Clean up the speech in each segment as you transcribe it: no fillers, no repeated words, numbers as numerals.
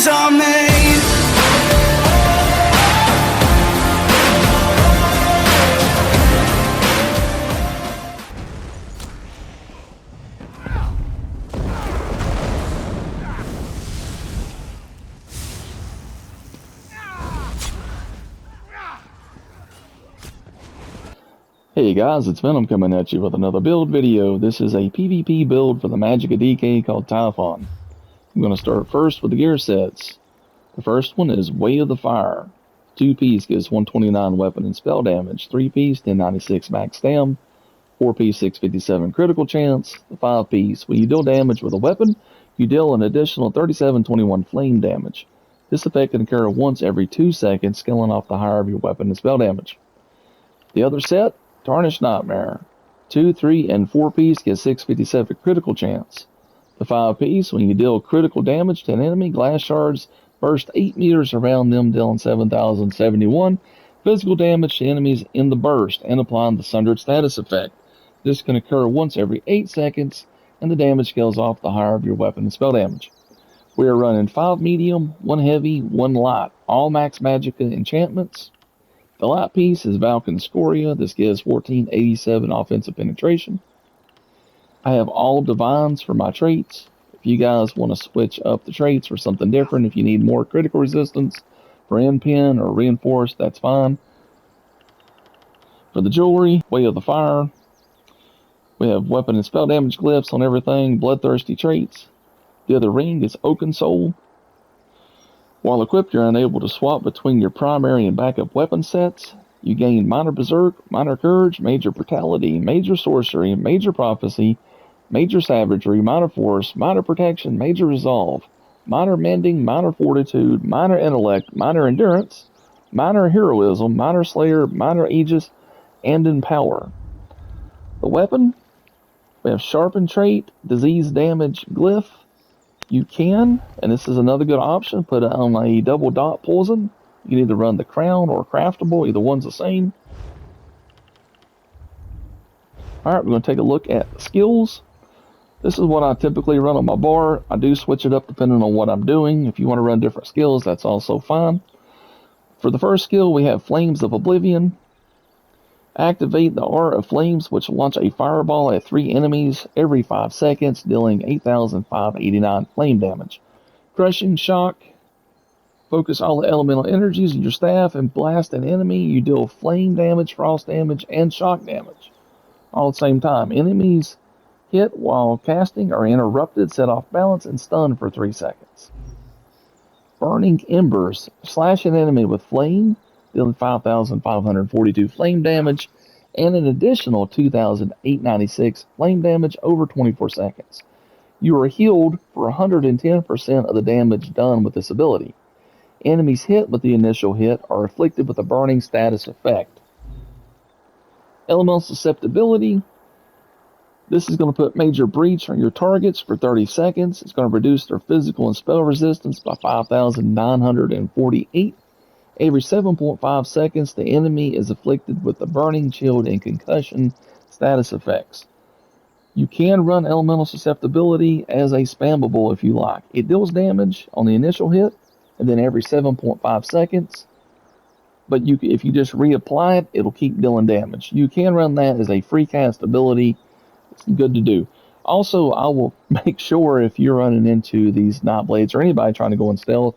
promises are made. Hey guys, it's Venom coming at you with another build video. This is a PvP build for the Magicka DK called Typhon. I'm going to start first with the gear sets. The first one is Way of the Fire. 2-piece gives 129 weapon and spell damage, 3-piece 1096 max stam, 4-piece 657 critical chance, the 5-piece when you deal damage with a weapon, you deal an additional 3721 flame damage. This effect can occur once every 2 seconds, scaling off the higher of your weapon and spell damage. The other set, Tarnished Nightmare. 2, 3, and 4-piece gets 657 critical chance. The 5-piece, when you deal critical damage to an enemy, glass shards burst 8 meters around them, dealing 7,071 physical damage to enemies in the burst and applying the Sundered status effect. This can occur once every 8 seconds, and the damage scales off the higher of your weapon and spell damage. We are running 5 medium, 1 heavy, 1 light, all max Magicka enchantments. The light piece is Valken Scoria. This gives 1487 offensive penetration. I have all divines for my traits. If you guys want to switch up the traits for something different, if you need more critical resistance for N-Pin or reinforced, that's fine. For the jewelry, Way of the Fire. We have weapon and spell damage glyphs on everything, bloodthirsty traits. The other ring is Oaken Soul. While equipped, you're unable to swap between your primary and backup weapon sets. You gain Minor Berserk, Minor Courage, Major Brutality, Major Sorcery, Major Prophecy, Major Savagery, Minor Force, Minor Protection, Major Resolve, Minor Mending, Minor Fortitude, Minor Intellect, Minor Endurance, Minor Heroism, Minor Slayer, Minor Aegis, and Empower. The weapon, we have Sharpen Trait, Disease Damage Glyph. You can, and this is another good option, put it on a double dot poison. You can either run the crown or craftable, either one's the same. Alright, we're going to take a look at skills. This is what I typically run on my bar. I do switch it up depending on what I'm doing. If you want to run different skills, that's also fine. For the first skill, we have Flames of Oblivion. Activate the Art of Flames, which will launch a fireball at 3 enemies every 5 seconds, dealing 8,589 flame damage. Crushing Shock. Focus all the elemental energies in your staff and blast an enemy. You deal flame damage, frost damage, and shock damage all at the same time. Enemies hit while casting are interrupted, set off balance, and stunned for 3 seconds. Burning Embers. Slash an enemy with flame, dealing 5,542 flame damage, and an additional 2,896 flame damage over 24 seconds. You are healed for 110% of the damage done with this ability. Enemies hit with the initial hit are afflicted with a burning status effect. Elemental Susceptibility. This is going to put Major Breach on your targets for 30 seconds. It's going to reduce their physical and spell resistance by 5,948. Every 7.5 seconds, the enemy is afflicted with the burning, chilled, and concussion status effects. You can run Elemental Susceptibility as a spammable if you like. It deals damage on the initial hit, and then every 7.5 seconds. But if you just reapply it, it'll keep dealing damage. You can run that as a free cast ability. It's good to do. Also, I will make sure if you're running into these Nightblades or anybody trying to go in stealth,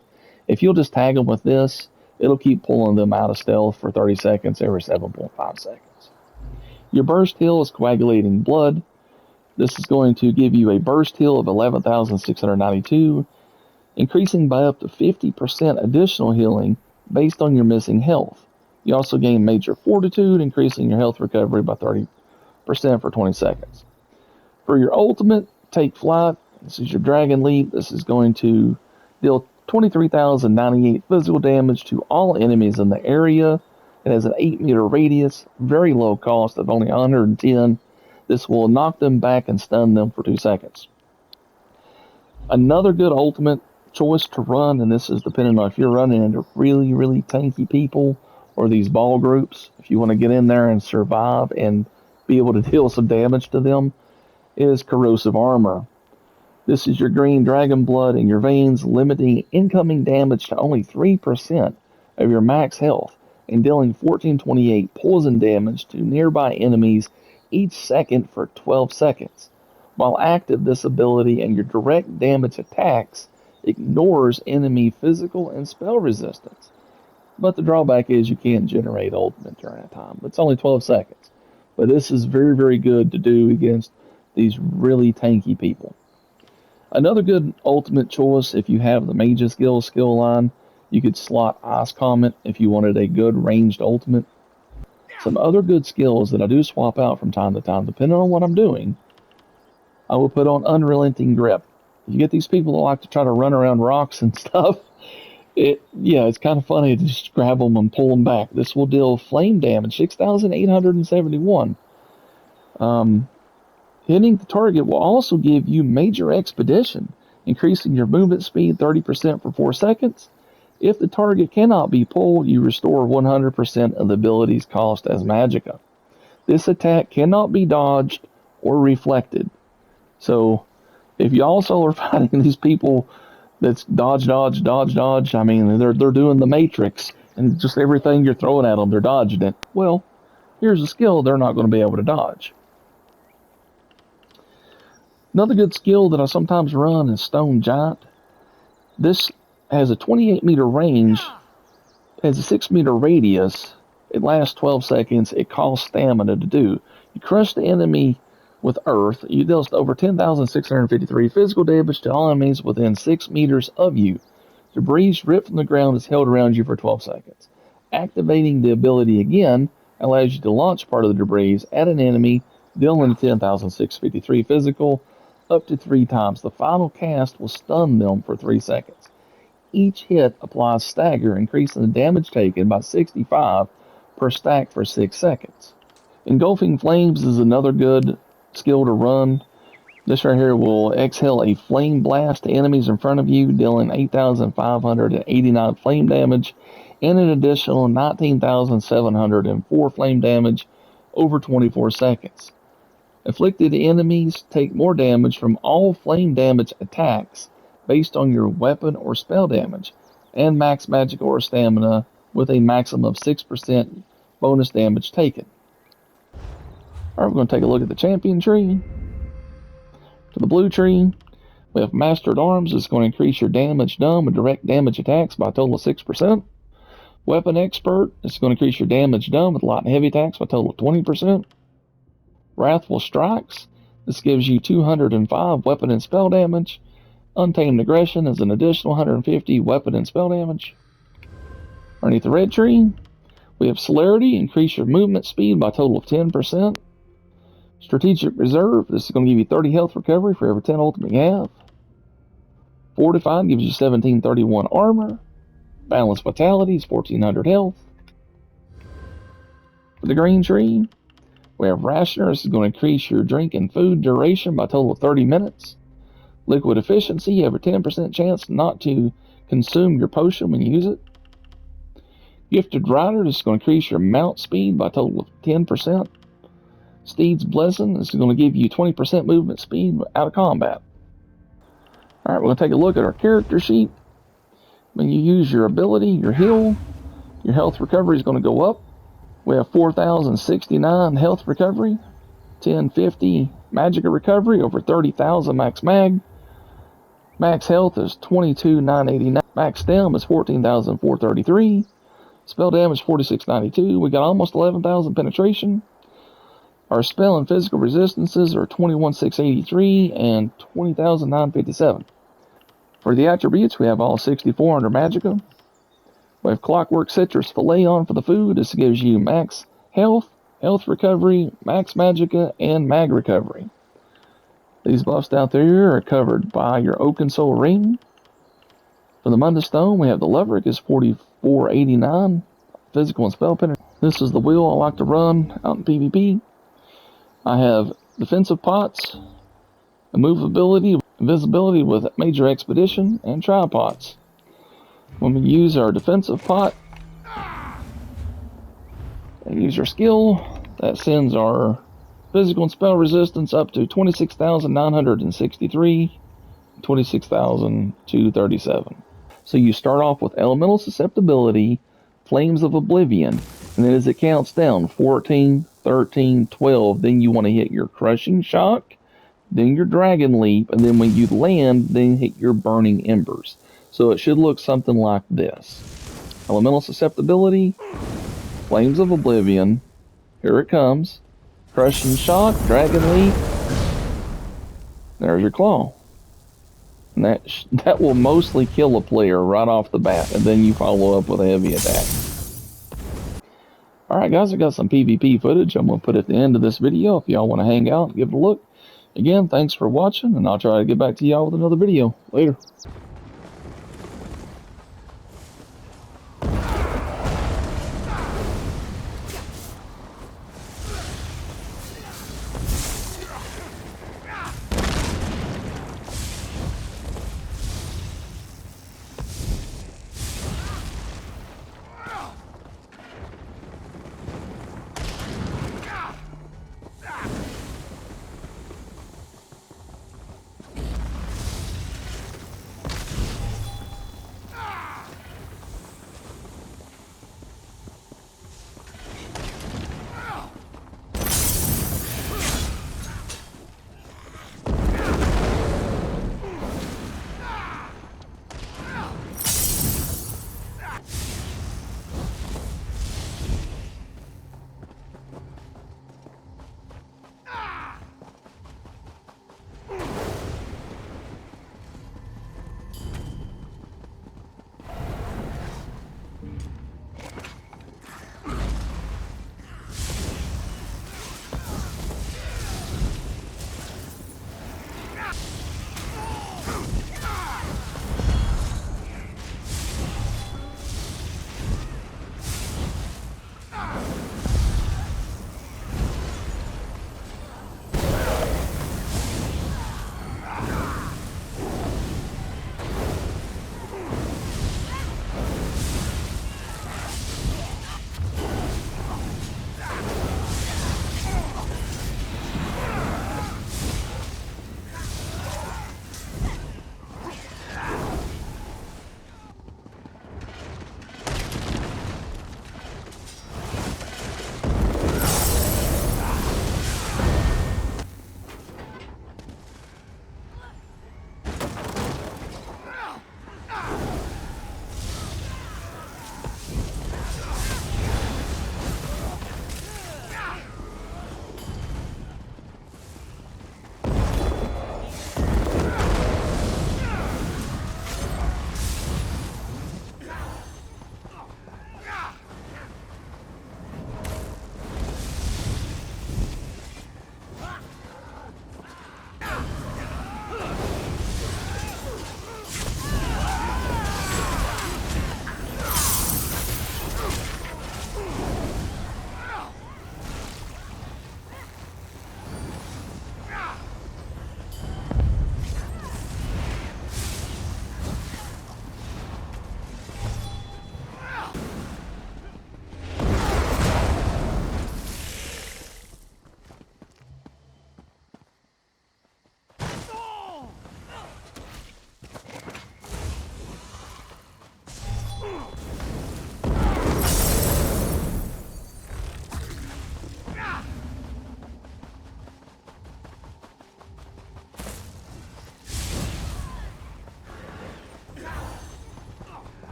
if you'll just tag them with this, it'll keep pulling them out of stealth for 30 seconds every 7.5 seconds. Your burst heal is Coagulating Blood. This is going to give you a burst heal of 11,692, increasing by up to 50% additional healing based on your missing health. You also gain Major Fortitude, increasing your health recovery by 30% for 20 seconds. For your ultimate, Take Flight. This is your Dragon Leap. This is going to deal 23,098 physical damage to all enemies in the area. It has an 8-meter radius, very low cost of only 110. This will knock them back and stun them for 2 seconds. Another good ultimate choice to run, and this is depending on if you're running into really, really tanky people or these ball groups, if you want to get in there and survive and be able to deal some damage to them, is Corrosive Armor. This is your green dragon blood in your veins, limiting incoming damage to only 3% of your max health and dealing 1428 poison damage to nearby enemies each second for 12 seconds. While active, this ability and your direct damage attacks ignores enemy physical and spell resistance. But the drawback is you can't generate ultimate during that time. It's only 12 seconds. But this is very, very good to do against these really tanky people. Another good ultimate choice, if you have the Mage's Guild skill line, you could slot Ice Comet if you wanted a good ranged ultimate. Some other good skills that I do swap out from time to time, depending on what I'm doing, I will put on Unrelenting Grip. You get these people that like to try to run around rocks and stuff, it's kind of funny to just grab them and pull them back. This will deal flame damage, 6,871. Hitting the target will also give you Major Expedition, increasing your movement speed 30% for 4 seconds. If the target cannot be pulled, you restore 100% of the ability's cost as Magicka. This attack cannot be dodged or reflected. So, if you also are fighting these people that's dodge, dodge, dodge, dodge, I mean, they're doing the Matrix, and just everything you're throwing at them, they're dodging it. Well, here's a skill they're not going to be able to dodge. Another good skill that I sometimes run is Stone Giant. This has a 28-meter range, has a 6-meter radius. It lasts 12 seconds. It costs stamina to do. You crush the enemy with earth. You deal over 10,653 physical damage to all enemies within 6 meters of you. Debris ripped from the ground is held around you for 12 seconds. Activating the ability again allows you to launch part of the debris at an enemy, dealing 10,653 physical, up to 3 times. The final cast will stun them for 3 seconds. Each hit applies stagger, increasing the damage taken by 65 per stack for 6 seconds. Engulfing Flames is another good skill to run. This right here will exhale a flame blast to enemies in front of you, dealing 8,589 flame damage and an additional 19,704 flame damage over 24 seconds. Afflicted enemies take more damage from all flame damage attacks based on your weapon or spell damage, and max magic or stamina with a maximum of 6% bonus damage taken. Alright, we're going to take a look at the champion tree. For the blue tree, we have Mastered Arms. It's going to increase your damage done with direct damage attacks by a total of 6%. Weapon Expert. It's going to increase your damage done with light and heavy attacks by a total of 20%. Wrathful Strikes. This gives you 205 weapon and spell damage. Untamed Aggression is an additional 150 weapon and spell damage. Underneath the red tree, we have Celerity. Increase your movement speed by a total of 10%. Strategic Reserve. This is going to give you 30 health recovery for every 10 ultimate you have. Fortified gives you 1731 armor. Balanced Vitality is 1400 health. For the green tree, we have Rationer. This is going to increase your drink and food duration by a total of 30 minutes. Liquid Efficiency, you have a 10% chance not to consume your potion when you use it. Gifted Rider, this is going to increase your mount speed by a total of 10%. Steed's Blessing, this is going to give you 20% movement speed out of combat. Alright, we're going to take a look at our character sheet. When you use your ability, your heal, your health recovery is going to go up. We have 4,069 health recovery, 1050 Magicka recovery, over 30,000 max mag. Max health is 22,989. Max stem is 14,433. Spell damage 4692. We got almost 11,000 penetration. Our spell and physical resistances are 21,683 and 20,957. For the attributes, we have all 64 under Magicka. We have Clockwork Citrus Fillet on for the food. This gives you max health, health recovery, max Magicka, and mag recovery. These buffs down there are covered by your Oaken Soul Ring. For the Munda Stone, we have the Leverick is 4489, physical and spell penetration. This is the wheel I like to run out in PvP. I have Defensive Pots, Immovability, Invisibility with Major Expedition, and Tripods. When we use our Defensive Pot and use our skill, that sends our physical and spell resistance up to 26,963. 26,237. So you start off with Elemental Susceptibility, Flames of Oblivion, and then as it counts down, 14, 13, 12, then you want to hit your Crushing Shock, then your Dragon Leap, and then when you land, then hit your Burning Embers. So it should look something like this. Elemental Susceptibility, Flames of Oblivion, here it comes, Crushing Shock, Dragon Leap, there's your Claw. And that will mostly kill a player right off the bat, and then you follow up with a heavy attack. Alright guys, I got some PvP footage I'm going to put at the end of this video if y'all want to hang out and give it a look. Again, thanks for watching, and I'll try to get back to y'all with another video. Later.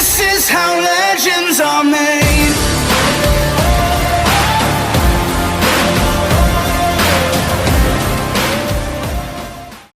This is how legends